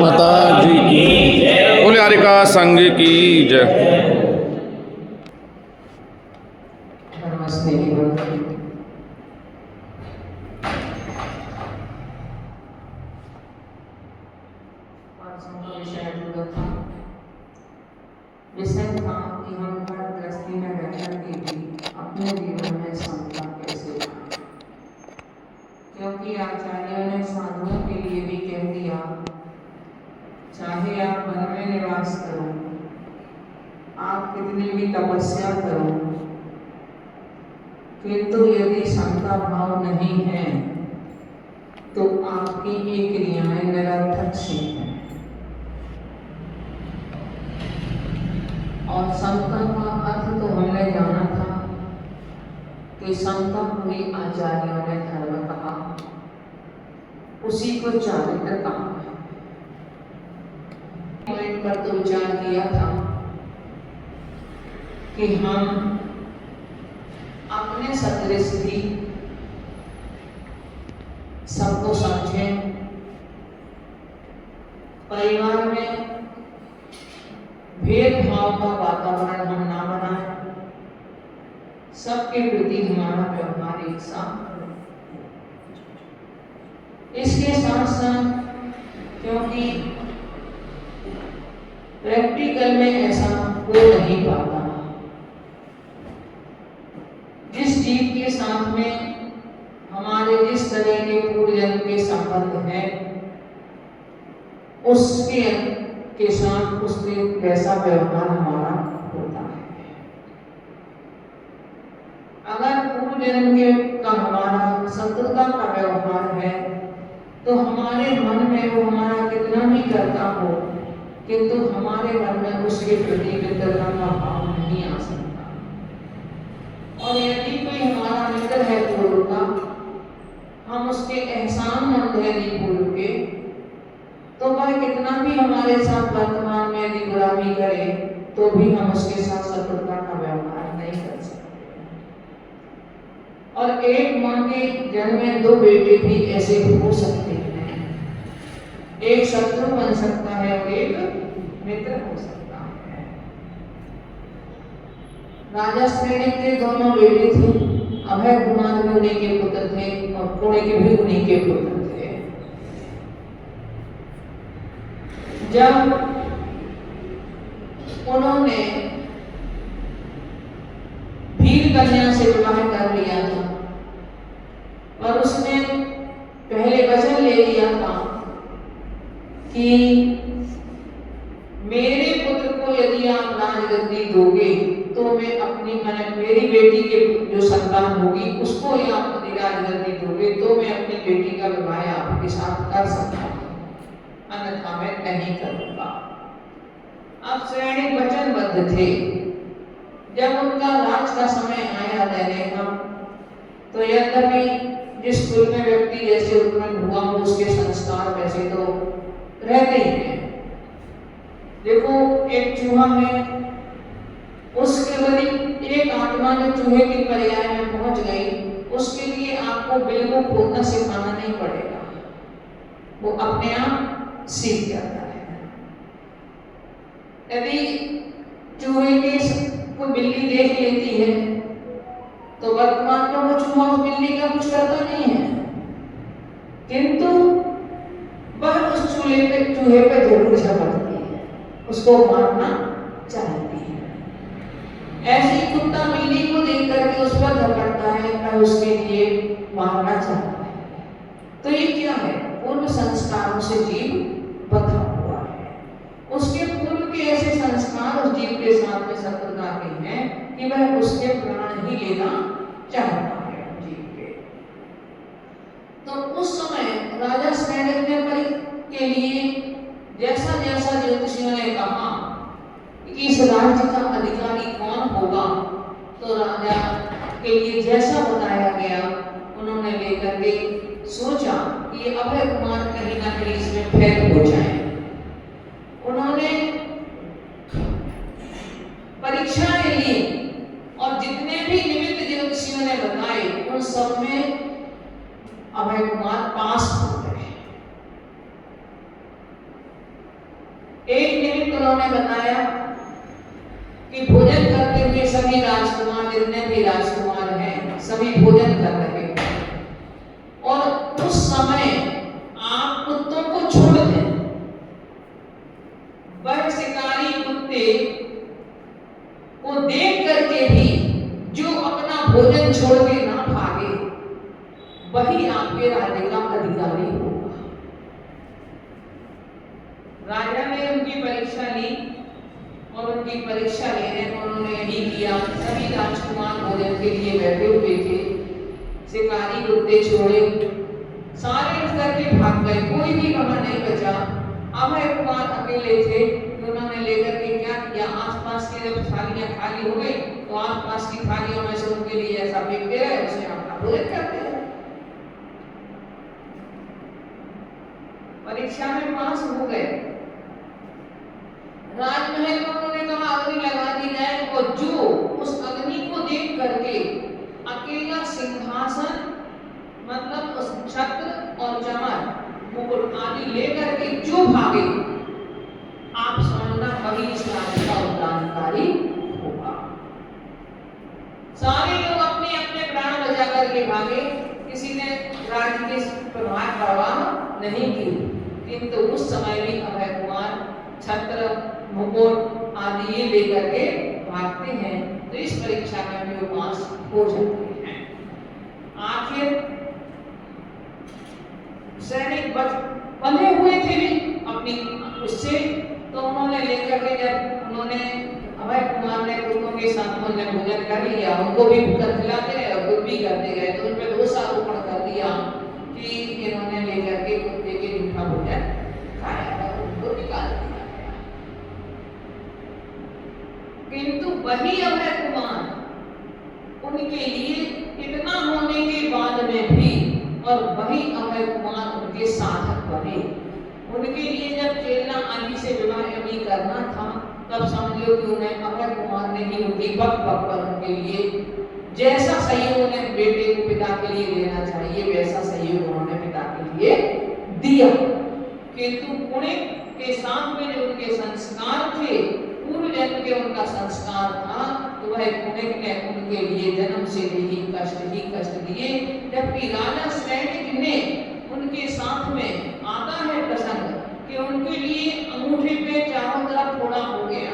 माता जी की बोले हरिका संघ की जय। विषय था कि हम हर गृहस्थी में रहकर के भी अपने जीवन में समता कैसे पाएं, क्योंकि आचार्यों ने साधुओं के लिए भी कह दिया, चाहे आप वन में निवास करो, आप कितनी भी तपस्या करो, किंतु यदि समता भाव नहीं है तो आपकी ये क्रियाएं निरर्थक सी हैं। और समता का अर्थ तो हमने जाना था कि समता हुई आचार्यों ने धर्म कहा, उसी को चारित्र कहा। पॉइंट पर तो विचार किया था कि हम अपने सदृश भी सबको समझें, परिवार में भेदभाव का वातावरण हम ना बनाएं, सबके प्रति हमारा व्यवहार एक साथ। इसके साथ साथ क्योंकि प्रैक्टिकल में ऐसा हो नहीं पाता, जिस जीव के साथ में हमारे जिस तरह के पूर्व जन्म के संबंध है, उसके साथ उसके वैसा व्यवहार हमारा होता है। अगर पूर्व जन्म के का हमारा शत्रुता का व्यवहार है तो हमारे मन में वो हमारा कितना भी करता हो, किंतु हमारे मन में उसके प्रति मित्रता का भाव नहीं आ सकता। और यदि कोई हमारा मित्र है पूर्व का, हम उसके एहसान मंद है पूर्व के, तो वह कितना भी हमारे साथ वर्तमान में यदि गुलामी करे तो भी हम उसके साथ शत्रुता का व्यवहार नहीं कर सकते। और एक मां के जन्म में दो बेटे भी ऐसे हो सकते हैं, एक शत्रु बन सकता है और एक मित्र हो सकता है। राजा श्रेणी के दोनों बेटे थे, अभय कुमार भी उन्हीं के पुत्र थे और पुणे के भी उन्हीं के पुत्र थे। जब उन्होंने भील कन्या से विवाह कर लिया था और उसने पहले वचन ले लिया था कि मेरे पुत्र को यदि आप राजगद्दी दोगे तो मैं अपनी मेरी बेटी के जो संतान होगी उसको या अपनी राजगद्दी दोगे तो मैं अपनी बेटी का विवाह आपके साथ कर सकता हूँ, अन्यथा मैं नहीं करूंगा। अब श्रेणी वचनबद्ध थे, जब उनका राज का समय आया रहने का, तो यद्यपि जिस कुल में व्यक्ति जैसे उत्पन्न हुआ हो उसके संस्कार वैसे तो रहते ही हैं। देखो एक चूहा है, उसके बड़ी एक आत्मा जो चूहे की पर्याय में पहुंच गई, उसके लिए आपको बिल को खोदना सिखाना नहीं पड़ेगा, वो अपने आप सीख जाता है। यदि चूहे की कोई बिल्ली देख लेती है तो वर्तमान में वो चूहा उस बिल्ली का कुछ करता नहीं है, किंतु वह उस चूहे पे जरूर झपटती है, उसको मारना चाहती है। ऐसे ही कुत्ता बिल्ली को देख करके उस पर झपटता है, वह उसके लिए मारना चाहता है। तो ये क्या है? पूर्व संस्कारों से जीव बंधा हुआ है। उसके पूर्व के ऐसे संस्कार उस जीव के साथ में शत्रुता के हैं कि वह उसके प्राण ही लेना चाहता है जीव के। तो उस समय राजा श्रेणिक ने के लिए जैसा जैसा ज्योतिषियों ने कहा कि इस राज्य का अधिकारी कौन होगा, तो राजा के लिए जैसा बताया गया उन्होंने लेकर के सोचा कि ये अभय कुमार कहीं ना कहीं इसमें फेल हो जाए। उन्होंने परीक्षाएं ली और जितने भी निमित्त ज्योतिषियों ने बताए उन सब में अभय कुमार पास हो गए। एक निमित्त उन्होंने बताया कि भोजन करते हुए सभी राजकुमार, जितने भी राजकुमार हैं, सभी भोजन कर रहे हैं और उस समय आप कुत्तों को छोड़ दें। वह शिकारी कुत्ते को देख करके भी जो अपना भोजन छोड़ के ना भागे, वही आपके राज्य का अधिकारी होगा। राजा ने उनकी परीक्षा ली और उनकी परीक्षा लेने में उन्होंने यही किया। सभी राजकुमार भोजन के लिए बैठे हुए थे, शिकारी कुत्ते छोड़े, सारे उठ करके भाग गए, कोई भी वहां नहीं बचा। अभय कुमार अकेले थे, उन्होंने लेकर के क्या किया, आसपास की जब थालियां खाली हो गई तो आसपास की थालियों में से उनके लिए ऐसा फेंकते रहे, उसे अपना भोजन करते रहे। परीक्षा में पास हो गए। राजमहल में उन्होंने कहा अग्नि लगा दी जाए, और जो उस अग्नि को देख करके अकेला सिंहासन, मतलब उस छत्र और चमर मुकुट आदि लेकर के जो भागे, आप समझना वही इस राज्य का उत्तराधिकारी होगा। सारे लोग अपने अपने प्राण बचा करके भागे, किसी ने राज्य के प्रभाव परवाह नहीं की, किंतु उस समय भी अभय कुमार छत्र मुकुट आदि ये लेकर के भागते हैं, तो इस परीक्षा में भी वो पास हो जाते हैं। आखिर सैनिक बंधे हुए थे अपनी उससे, तो उन्होंने लेकर के जब उन्होंने अभय कुमार ने कुत्तों के साथ में भोजन कर लिया, उनको भी भूखा खिलाते रहे और खुद भी करते गए, तो उन पर दोष आरोपण कर दिया कि इन्होंने लेकर के कुत्ते के मीठा भोजन खाया और उनको निकाल दिया। किंतु वही अभय कुमार उनके लिए इतना होने के बाद में भी, और वही अभय कुमार उनके साधक बने। उनके लिए जब चेला आदि से विवाह अभी करना था, तब समझो कि उन्हें अभय कुमार ने ही उनकी बक बक पर उनके लिए जैसा सहयोग उन्हें बेटे को पिता के लिए देना चाहिए वैसा सहयोग उन्होंने पिता के लिए दिया। किंतु पुणे के साथ में जो उनके संस्कार थे, पूर्व जन्म के उनका संस्कार था, तो वह पुणे ने उनके लिए जन्म से ही कष्ट दिए। जबकि राजा सैनिक ने उनके साथ में आता है प्रसंग कि उनके लिए अंगूठे पे चारों तरफ फोड़ा हो गया,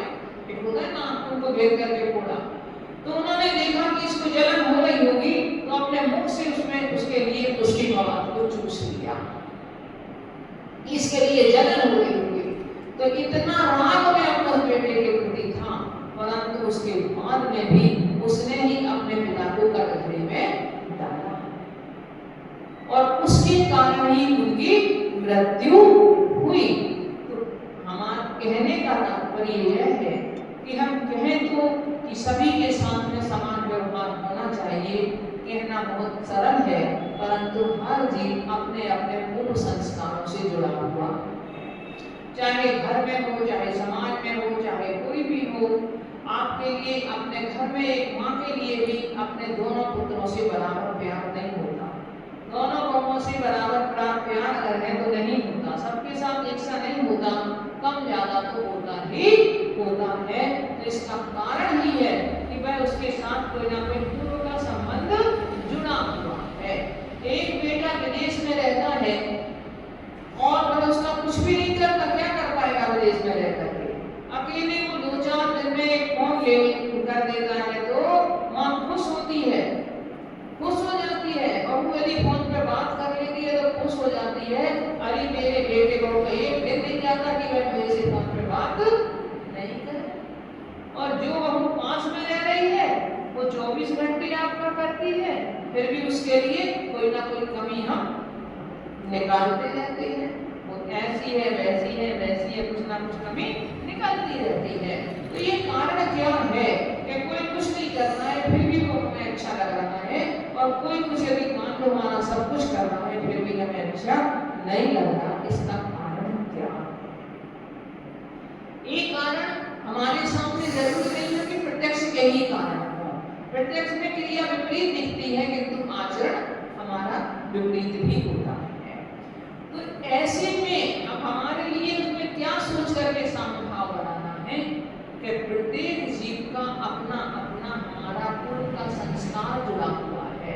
एक होता है ना, उनको घेर करके फोड़ा, तो उन्होंने देखा कि इसको जलन हो रही होगी, तो अपने मुख से उसमें उसके लिए पुष्टि पदार्थ को चूस लिया, इसके लिए जलन हो रही होगी। तो इतना राग में अपने बेटे के प्रति था, परंतु उसके बाद में भी उसने ही अपने पिता को कटघरे में डाला और उसके कारण ही उनकी मृत्यु हुई। तो हमारा कहने का तात्पर्य यह है कि हम कहें तो कि सभी के साथ में समान व्यवहार होना चाहिए, कहना बहुत सरल है, परंतु हर जीव अपने अपने पूर्व संस्कारों से जुड़ा हुआ, चाहे घर में हो, चाहे समाज में हो, चाहे कोई भी हो। आपके लिए अपने घर में एक माँ के लिए भी अपने दोनों पुत्रों से बराबर प्यार नहीं होता, दोनों बहुओं से बराबर प्यार अगर है तो नहीं होता, सबके साथ एक सा नहीं होता, कम ज्यादा तो होता ही होता है। तो इसका कारण ही है कि वह उसके साथ कोई ना कोई पूर्व का संबंध जुड़ा हुआ है। एक बेटा विदेश में रहता है और वह उसका कुछ भी नहीं करता, क्या कर पाएगा विदेश में रहकर के? अकेले को 2-4 दिन में एक फोन ले कर देता है तो माँ खुश होती है, खुश हो जाती है, और वो यदि फोन पे बात कर लेती है तो खुश हो जाती है, अरे मेरे बेटे को एक दिन नहीं जाता कि वह मेरे से फोन पे बात नहीं करे। और जो बहू पास में रह रही है वो 24 घंटे आपका करती है, फिर भी उसके लिए कोई ना कोई कमी हम निकालते रहते हैं, वो ऐसी है वैसी है वैसी है, कुछ ना कुछ कमी निकलती रहती है। तो ये कारण क्या है कि कोई कुछ नहीं करना है फिर भी वो हमें अच्छा लग रहा है, और कोई कुछ यदि मान लो हमारा सब कुछ कर रहा है फिर भी हमें अच्छा नहीं लग रहा, इसका कारण क्या? एक कारण हमारे सामने जरूर नहीं है कि प्रत्यक्ष के ही कारण हो, प्रत्यक्ष में क्रिया विपरीत दिखती है किंतु आचरण हमारा विपरीत भी होता है। तो ऐसे में अब हमारे लिए उसमें क्या सोच करके समभाव बनाना है कि प्रत्येक जीव का अपना अपना हमारा पूर्व का संस्कार जुड़ा हुआ है।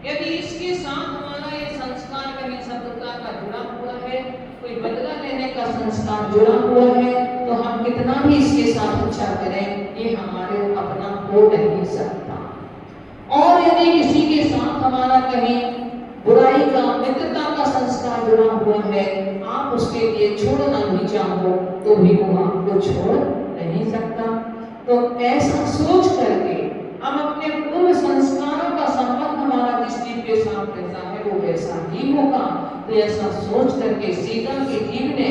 यदि इसके साथ हमारा ये संस्कार कहीं शत्रुता का जुड़ा हुआ है, कोई बदला लेने का संस्कार जुड़ा हुआ है, तो हम कितना भी इसके साथ अच्छा करें ये हमारे अपना हो नहीं सकता। और यदि किसी के साथ हमारा कहीं बुराई का मित्रता का संस्कार जुड़ा हुआ है, आप उसके लिए छोड़ना भी चाहो तो भी वो आपको छोड़ नहीं सकता। तो ऐसा सोच करके हम अपने पूर्व संस्कारों का संबंध हमारा जिस जीव के साथ कैसा है वो वैसा ही होगा। तो ऐसा सोच करके सीता के जीव ने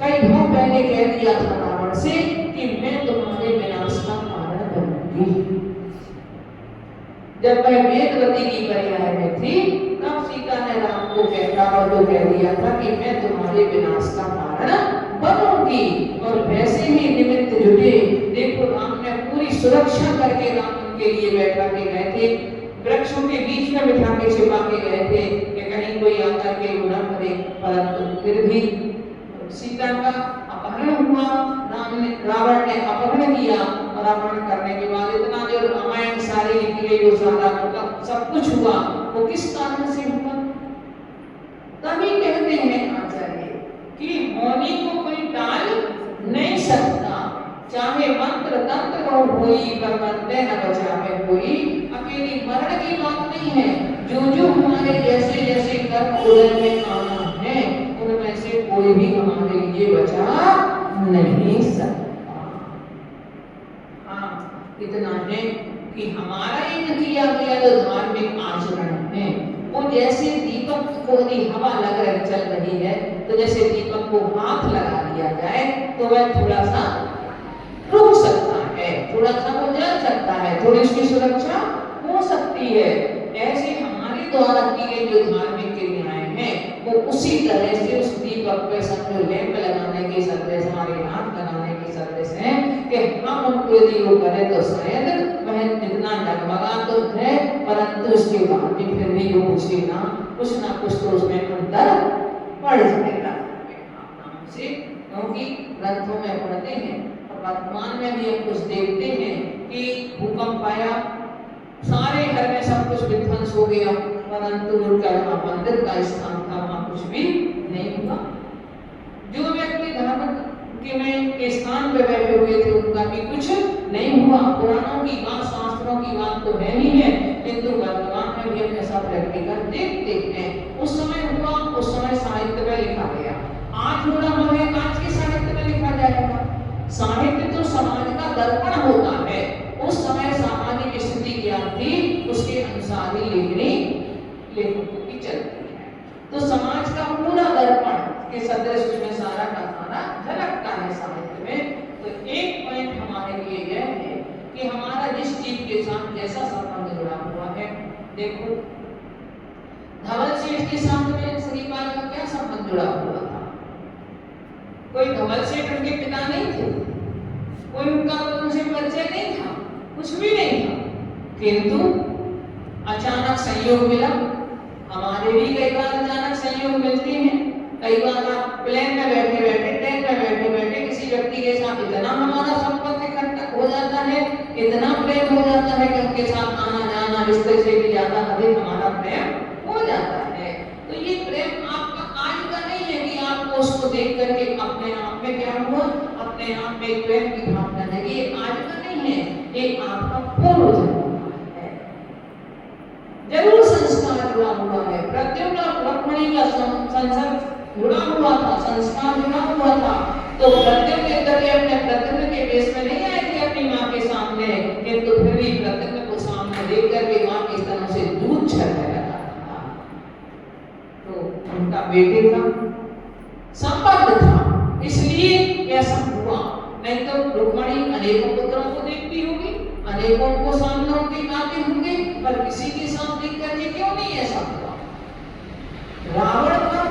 कई बार पहले कह दिया था रावण से कि मैं तुम्हारे विनाश का कारण बनूंगी। जब वह वेदवती की पर्याय में थी तब सीता ने राम को कह दिया था कि मैं तुम्हारे विनाश का कारण बनूंगी, और वैसे ही निमित्त जुटे। देखो राम ने पूरी सुरक्षा करके राम उनके लिए बैठा के गए थे, वृक्षों के बीच में बिठा के छिपा के गए थे कि कहीं कोई आकर के वो न करे, परंतु फिर भी सीता का अपहरण हुआ, रावण ने अपहरण किया, और अपहरण करने के बाद इतना जो रामायण सारी लिखी गई वो सारा सब कुछ हुआ, वो किस कारण से हुआ? तभी कहते हैं आचार्य कि होनी को कोई टाल नहीं सकता, चाहे मंत्र तंत्र और कोई पर बंदे न बचावे कोई। अकेली मरण की बात नहीं है, जो हमारे जैसे जैसे कर्म उदय में आना है उनमें से कोई भी हमारे लिए बचा नहीं सकता। हाँ, इतना है कि हमारा ये किया गया जो धार्मिक आचरण है वो जैसे दीपक को यदि हवा लग रही चल रही है तो जैसे दीपक को हाथ लगा दिया जाए तो वह थोड़ा सा रुक सकता है, थोड़ा सा वो जल सकता है, थोड़ी उसकी सुरक्षा हो सकती है। ऐसे हमारे द्वारा की गई जो धार्मिक क्रियाएं हैं वो उसी तरह से उस दीपक पे समझो लैंप लगाने की सदृश, हमारे हाथ लगाने की सदृश है कि हम उनको यदि वो करें तो शायद वह जितना डगमगा तो है परंतु उसके बाद भी फिर भी वो कुछ ना कुछ तो उसमें अंतर पड़ जाएगा से, क्योंकि ग्रंथों में पढ़ते हैं और वर्तमान में भी हम कुछ देखते हैं कि भूकंप आया, सारे घर में सब कुछ विध्वंस हो गया, परंतु उनका मंदिर का स्थान था वहां कुछ भी नहीं हुआ। जो व्यक्ति धर्म के स्थान पे बैठे हुए थे उनका भी कुछ नहीं हुआ। पुराणों की बात, शास्त्रों की बात तो है ही है, किंतु वर्तमान में भी हम ऐसा प्रैक्टिकल देखते हैं। उस समय हुआ, उस समय साहित्य में लिखा गया। आज हो रहा है, आज के साहित्य में लिखा जाएगा। साहित्य तो समाज का दर्पण होता है, उस समय सामाजिक स्थिति क्या थी उसके अनुसार ही लेखकों की चलती है। तो समाज का पूरा दर्पण के सदृश उसमें सारा का सारा झलकता है साहित्य में। तो एक पॉइंट हमारे लिए यह है कि हमारा जिस जीव के साथ जैसा संबंध जुड़ा हुआ है। देखो धवल सेठ के साथ में श्रीपाल का क्या संबंध जुड़ा हुआ था? कोई धवल सेठ उनके पिता नहीं थे, कोई उनका उनसे परिचय नहीं था, कुछ भी नहीं था, किंतु अचानक संयोग मिला। हमारे भी कई बार अचानक संयोग मिलते हैं। कई बार आप प्लेन में बैठे बैठे, ट्रेन में बैठे बैठे किसी व्यक्ति के साथ इतना हमारा संपर्क इकट्ठा हो जाता है, इतना प्रेम हो जाता है कि उनके साथ आना जाना रिश्ते से भी ज्यादा अधिक हमारा प्रेम हो जाता है। तो ये प्रेम आपका आज का नहीं है कि आपको उसको देख करके अपने आप में क्या हुआ, अपने आप में प्रेम की भावना जगी। ये आज का नहीं है, ये आपका पूर्व जन्म का है। जरूर संस्कार जुड़ा हुआ है। प्रद्युम्न और रुक्मिणी का संसर्ग जुड़ा हुआ था, संस्कार जुड़ा हुआ था। तो प्रद्युम्न के करके अपने प्रद्युम्न के वेश में नहीं आए थे अपनी माँ के सामने, किंतु फिर भी प्रद्युम्न को सामने देख करके माँ की तरफ से दूध छलने लगा था। तो उनका बेटे का संबंध था, इसलिए ऐसा हुआ। नहीं तो रुक्मिणी अनेकों पुत्रों को देखती होगी, अनेकों को सामने उनके गाते होंगे, पर किसी के साथ देख करके क्यों नहीं ऐसा हुआ? रावण का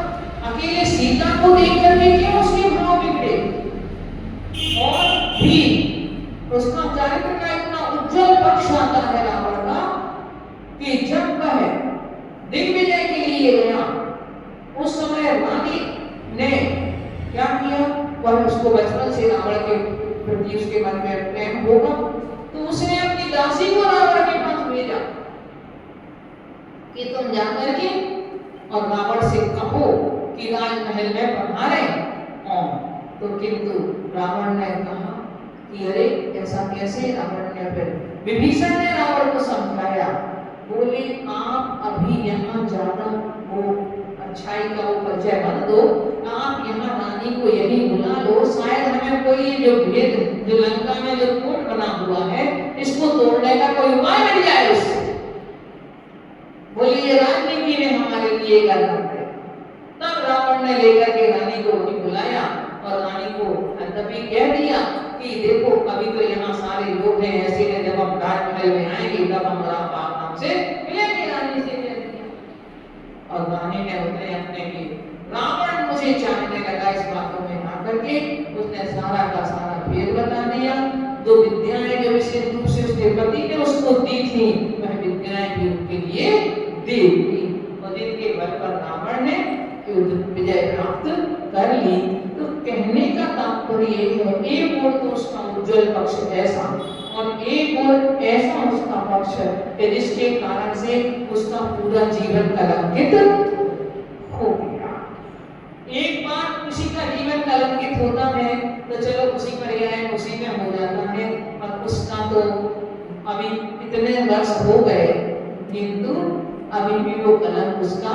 अकेले सीता को देख करके क्यों उसके भाव बिगड़े? और भी उसका चारित्र का इतना उज्जवल पक्ष आता है रावण का कि जब वह दिग्विजय के लिए गया, उस समय रानी ने क्या किया? वह उसको बचपन से रावण के प्रति उसके मन में प्रेम होगा, तो उसने अपनी दासी को रावण के पास भेजा कि तुम जाकर के और रावण से कहो कि राजमहल में पधारे। तो किंतु रावण ने कहा कि अरे ऐसा कैसे? रावण ने फिर विभीषण ने रावण को समझाया, बोले आप अभी यहाँ ज्यादा वो अच्छाई का वो परिचय मत दो, आप यहाँ रानी को यही बुला लो, शायद हमें कोई जो भेद जो लंका में जो कोट बना हुआ है इसको तोड़ने का कोई उपाय मिल जाए उससे। बोलिए राजनीति में हमारे लिए करना है। तब रावण ने लेकर के रानी को वही बुलाया और रानी को तभी कह दिया कि देखो अभी तो यहाँ सारे लोग हैं, ऐसे ने जब हम राजमहल में आएंगे तब हम नाम से मिलेंगे। रानी से कह दिया और रानी ने उतने अपने की रावण मुझे जानने लगा इस बातों में आकर के उसने सारा का सारा भेद बता दिया। जो विद्याएं जो विशेष रूप से उसके पति ने उसको दी थी, वह विद्याएं भी उनके लिए दे दी और जिनके बल पर रावण ने विजय प्राप्त कर ली। तो कहने का तात्पर्य ये है, एक ओर तो उसका उज्जवल पक्ष ऐसा और एक ओर ऐसा उसका पक्ष है जिसके कारण से उसका पूरा जीवन कलंकित हो गया। एक बार किसी का जीवन कलंकित होता है तो चलो उसी पर्याय उसी में हो जाता है, और उसका तो अभी इतने वर्ष हो गए किंतु अभी भी वो कलंक उसका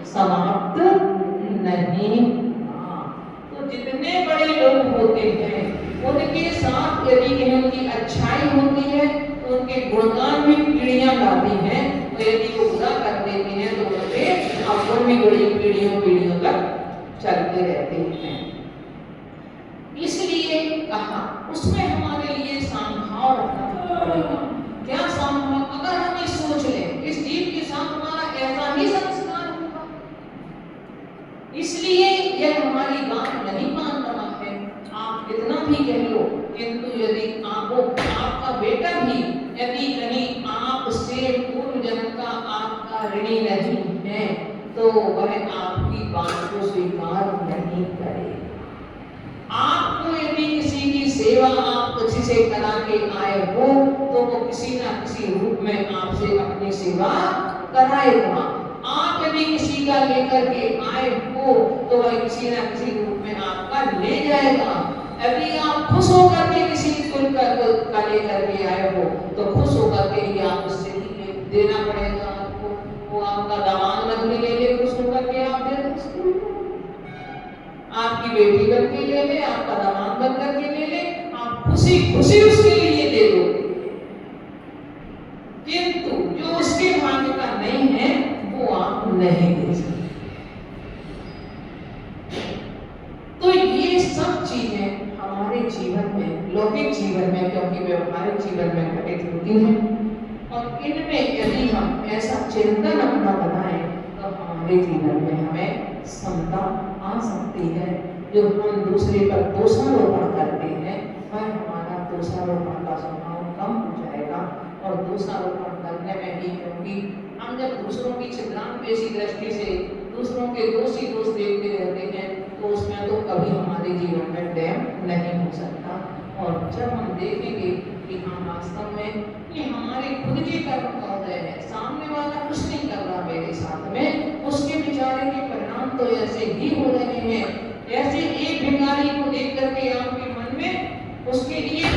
समाप्त नहीं। तो जितने बड़े लोग होते हैं उनके साथ यदि उनकी अच्छाई होती है तो उनके गुणगान भी पीढ़ियां गाती हैं, और यदि वो बुरा कर देते हैं तो उनके अवगुण भी बड़ी पीढ़ियों तक चलते रहते हैं। इसलिए कहा उसमें हमारे लिए समभाव रखना पड़ेगा। क्या समभाव? अगर हम ये सोच लें इस जीव के साथ हमारा ऐसा ही संस्कार होगा, इसलिए यह हमारी बात नहीं मान रहा है, आप कितना भी कह लो, किंतु यदि आपका बेटा भी यदि कहीं आपसे पूर्व जन्म का आपका ऋणी नहीं है तो वह आपकी बात को स्वीकार नहीं करेगा। आपको यदि किसी की सेवा आप किसी से करा के आए हो तो वो किसी ना किसी रूप में आपसे अपनी सेवा कराएगा। आप यदि किसी का लेकर के आए हो तो वह किसी ना किसी रूप में आपका ले जाएगा। यदि आप खुश होकर के किसी कुल का लेकर के आए हो तो खुश होकर के ही आप उससे देना पड़ेगा आपको। वो आपका दामाद बन के ले ले, खुश होकर के आप दे दो, आपकी बेटी बन के ले ले, आपका दामाद बन करके ले ले, आप खुशी खुशी उसके लिए दे दो। किंतु जो उसके भाग्य का नहीं है वो आप नहीं दे सकते। तो ये सब चीजें हमारे जीवन में, लौकिक जीवन में, क्योंकि व्यवहारिक जीवन में घटित मिलती हैं। और इनमें यदि हम ऐसा चिंतन अपना बनाएं तो हमारे जीवन में हमें समता आ सकती है। जो हम दूसरे पर दोषारोपण करते हैं वह हमारा दोषारोपण का स्वभाव कम हो जाएगा। और दोषारोपण करने में ही, क्योंकि हम जब दूसरों की छिद्रांपेशी दृष्टि से दूसरों के दोष ही दोष देखते रहते हैं तो उसमें तो कभी हमारे जीवन में प्रेम नहीं हो सकता। और जब हम देखेंगे कि हाँ वास्तव में ये हमारे खुद के कर्म का उदय है, सामने वाला कुछ नहीं कर रहा मेरे साथ में, उसके विचारे के परिणाम तो ऐसे ही हो रहे हैं। ऐसे एक भिखारी को देख करके आपके मन में उसके लिए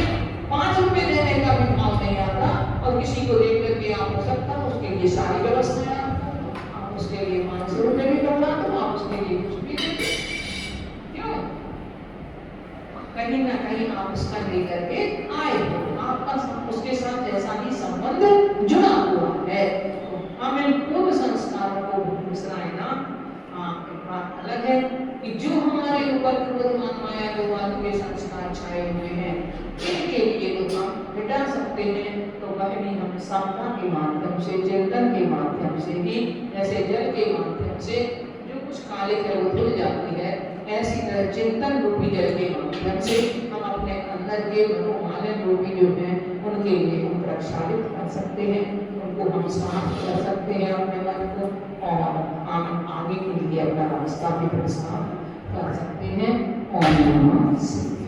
5 रुपए देने का भी भाव नहीं आता, और किसी को देख करके आप हो सकता है उसके लिए सारी व्यवस्थाएं आप उसके लिए 500 रुपए भी करवा दो, आप उसके लिए कुछ भी दे दो। क्यों? कहीं ना कहीं आप उसका लेकर के आए हो, आपका उसके साथ ऐसा ही संबंध जुड़ा हुआ है। तो हम इन पूर्व संस्कारों को बिसराए ना। बात अलग है कि जो हमारे ऊपर क्रोध मान माया लोभाद के संस्कार छाए हुए हैं इनके लिए तो हम मिटा सकते हैं। तो वह भी हम साधना के माध्यम से, चिंतन के माध्यम से ही, जैसे जल के माध्यम से जो कुछ काले है वो धुल जाती है, ऐसी तरह चिंतन रूपी जल के माध्यम से हम अपने अंदर के मनोमालिन रूपी जो है उनके लिए हम प्रक्षालित कर सकते हैं, उनको हम साफ कर सकते हैं अपने मन को, और हम आगे के लिए अपना रास्ता भी प्रसार कर सकते हैं। ओम नमः शिवाय।